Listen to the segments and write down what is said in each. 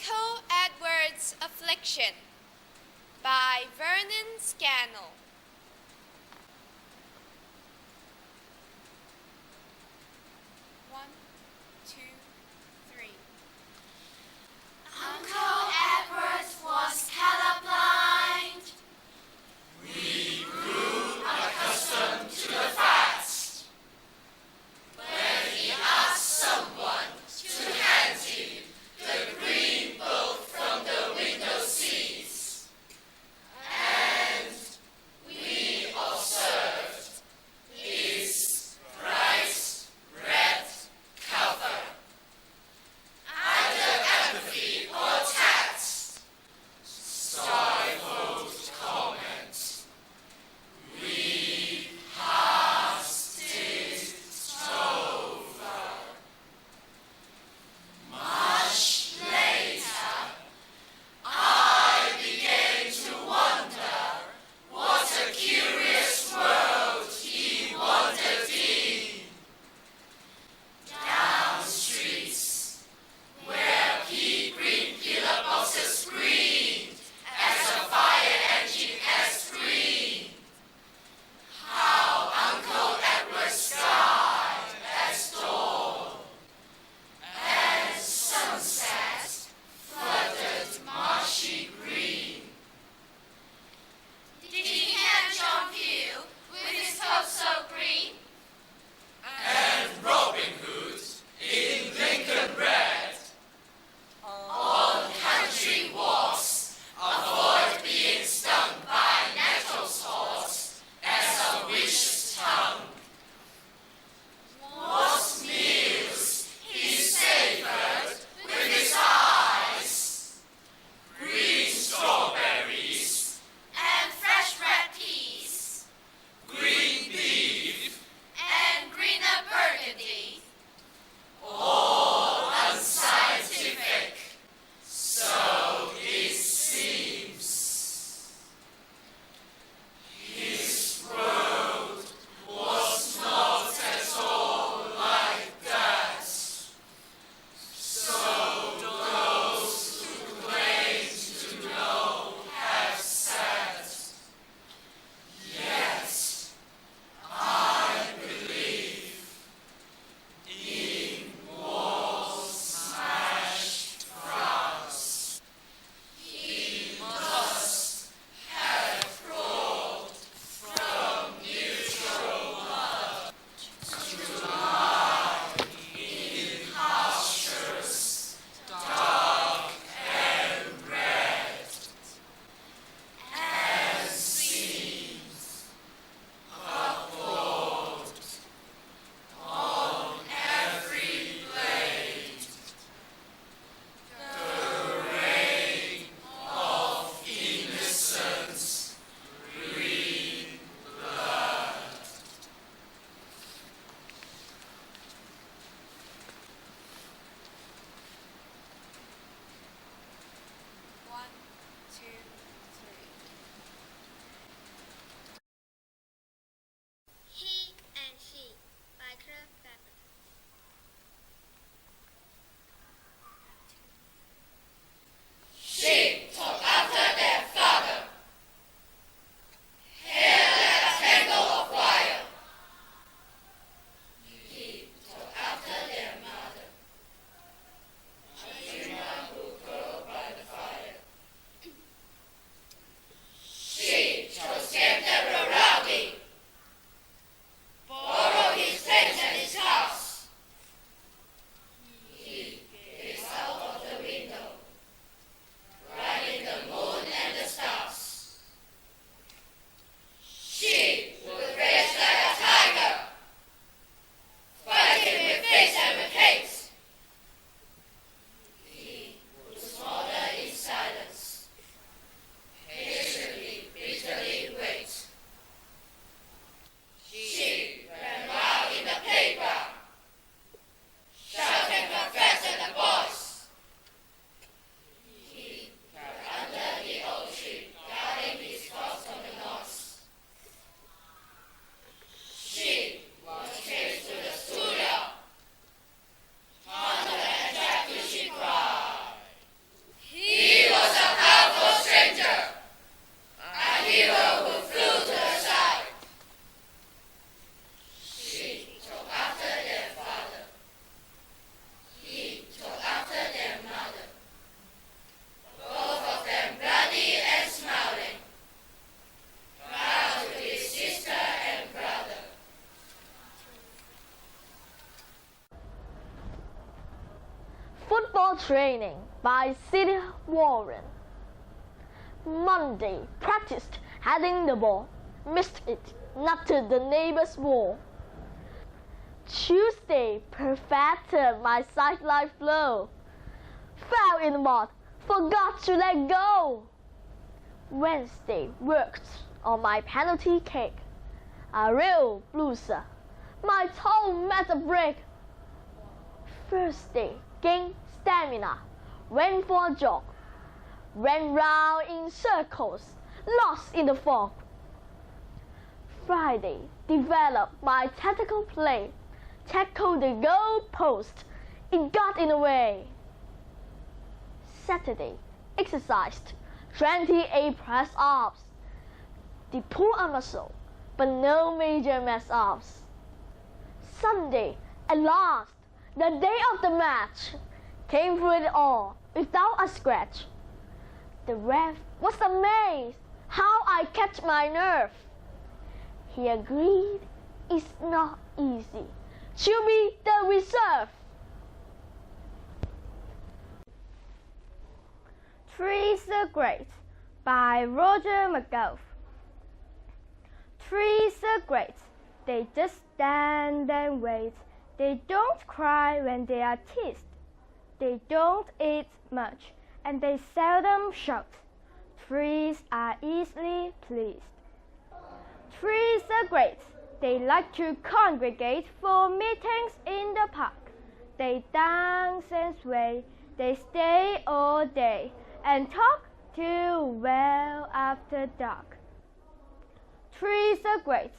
Uncle Edward's Affliction by Vernon Scannell. One, two, three. Uncle Edward was colorblind. We grew accustomed to the fact. When he asked someone to hand him the green book from the window seats, and Football training by City Warren. Monday, practiced heading the ball. Missed it, knocked the neighbor's wall. Tuesday, perfected my sideline flow. Fell in the mud, forgot to let go. Wednesday, worked on my penalty kick. A real blueser, my toe met a brick. Thursday, gained stamina, went for a jog. Ran round in circles, lost in the fog. Friday, developed my tactical play. Tackled the goal post, it got in the way. Saturday, exercised 28 press-ups. They pull a muscle, but no major mess-ups. Sunday, at last, the day of the match, came through it all without a scratch. The ref was amazed how I kept my nerve. He agreed it's not easy. She'll be the reserve. Trees are Great by Roger McGough. Trees are great. They just stand and wait. They don't cry when they are teased. They don't eat much, and they seldom shout. Trees are easily pleased. Trees are great. They like to congregate for meetings in the park. They dance and sway. They stay all day and talk till well after dark. Trees are great.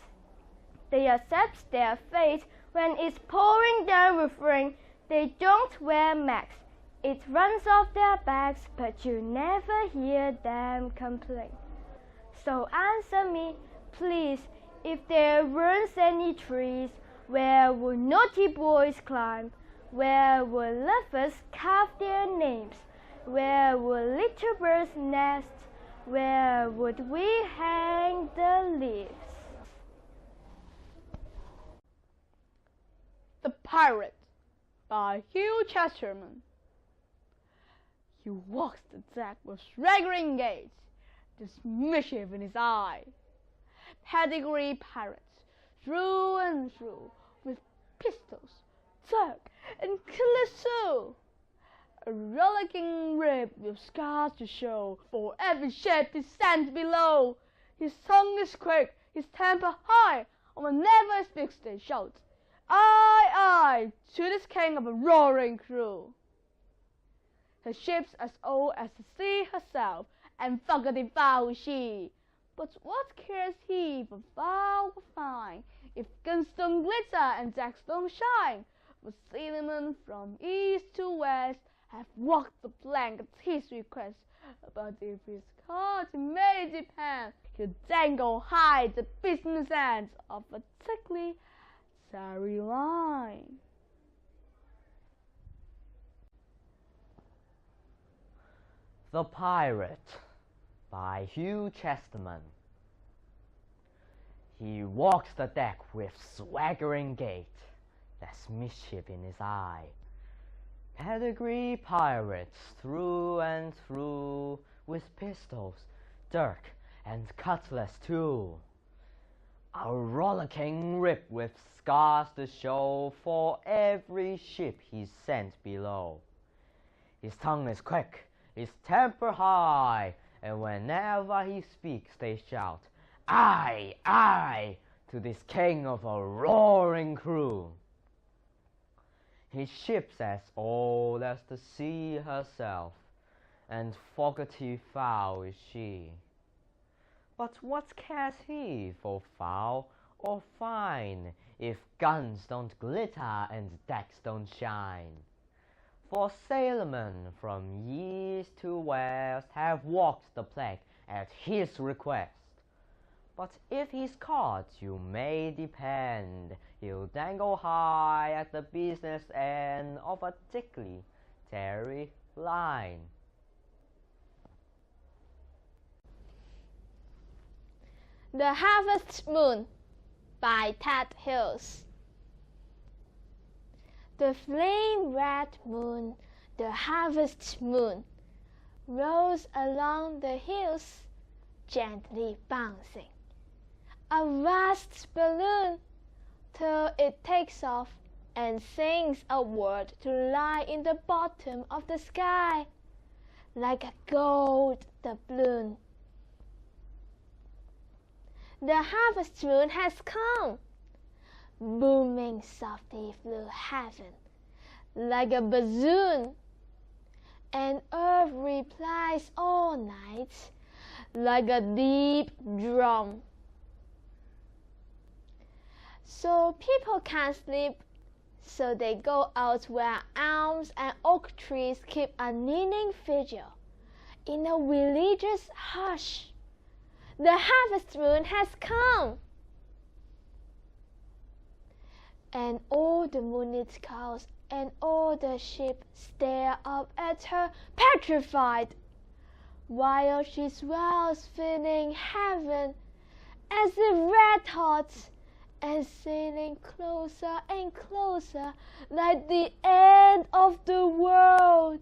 They accept their fate when it's pouring down with rain. They don't wear masks. It runs off their backs, but you never hear them complain. So answer me, please, if there weren't any trees, where would naughty boys climb? Where would lovers carve their names? Where would little birds nest? Where would we hang the leaves? The Pirate by Hugh Chesterton. He walks the deck with swaggering gait, there's mischief in his eye. Pedigree pirates, through and through, with pistols, dirk, and killers too. A rollicking rib with scars to show for every ship he sends below. His tongue is quick, his temper high, and whenever he speaks they shout, "Aye, aye," to this king of a roaring crew. Her ship's as old as the sea herself, and fuggity foul is she. But what cares he for foul or fine, if guns don't glitter and decks don't shine? For sailormen from east to west have walked the plank at his request. But if he's caught, it may depend, he'll dangle high the business ends of a tickly, tarry line. The Pirate by Hugh Chesterton. He walks the deck with swaggering gait, there's mischief in his eye. Pedigree pirates through and through, with pistols, dirk, and cutlass too. A rollicking rip with scars to show for every ship he's sent below. His tongue is quick, his temper high, and whenever he speaks they shout, "Aye, aye," to this king of a roaring crew. His ship's as old as the sea herself, and foggety foul is she. But what cares he for foul or fine, if guns don't glitter and decks don't shine? For sailormen from east to west have walked the plank at his request. But if he's caught, you may depend, he'll dangle high at the business end of a tickly, tarry line. The Harvest Moon by Ted Hills. The flame red moon The harvest moon rolls along the hills, gently bouncing. A vast balloon, till it takes off and sings a word to lie in the bottom of the sky, like a gold doubloon. The harvest moon has come, booming softly through heaven, like a bassoon, and earth replies all night, like a deep drum. So people can't sleep, so they go out where elms and oak trees keep a kneeling vigil in a religious hush. The harvest moon has come, and all the moonlit cows and all the sheep stare up at her petrified, while she swells filling heaven as if red hot, and sailing closer and closer like the end of the world,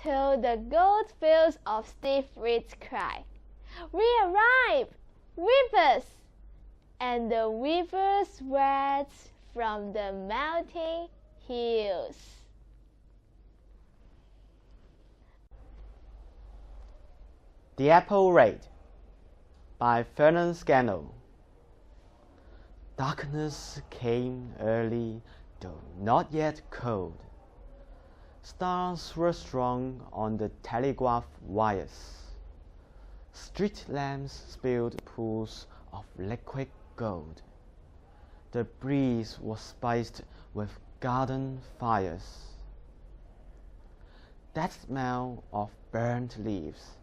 till the gold fields of stiff reeds cry, "We arrive, weavers!" and the weavers wed from the melting hills. The Apple Raid by Fernand Scannell. Darkness came early, though not yet cold. Stars were strung on the telegraph wires. Street lamps spilled pools of liquid gold. The breeze was spiced with garden fires. That smell of burnt leaves,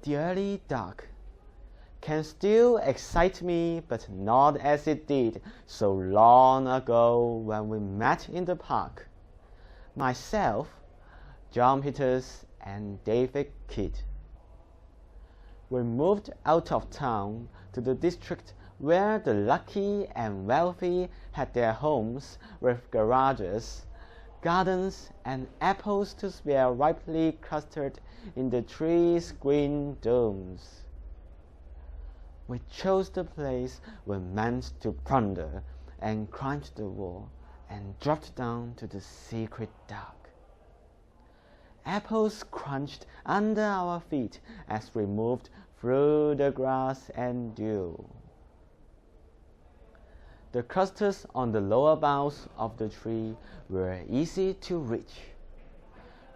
the early dark, can still excite me, but not as it did so long ago when we met in the park. Myself, John Peters, and David Kidd. We moved out of town to the district where the lucky and wealthy had their homes with garages, gardens, and apples to spare ripely clustered in the trees' green domes. We chose the place we meant to plunder, and climbed the wall and dropped down to the secret dark. Apples crunched under our feet as we moved through the grass and dew. The clusters on the lower boughs of the tree were easy to reach.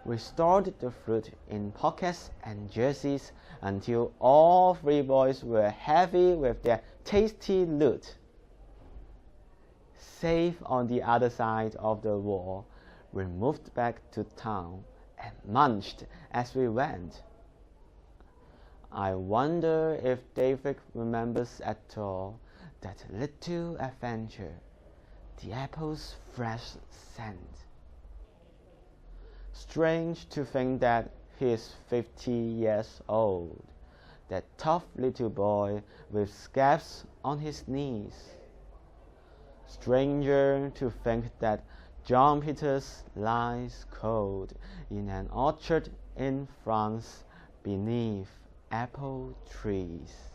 We stored the fruit in pockets and jerseys until all three boys were heavy with their tasty loot. Safe on the other side of the wall, we moved back to town and munched as we went. I wonder if David remembers at all that little adventure, the apple's fresh scent. Strange to think that he is 50 years old, that tough little boy with scabs on his knees. Stranger to think that John Peters lies cold in an orchard in France beneath apple trees.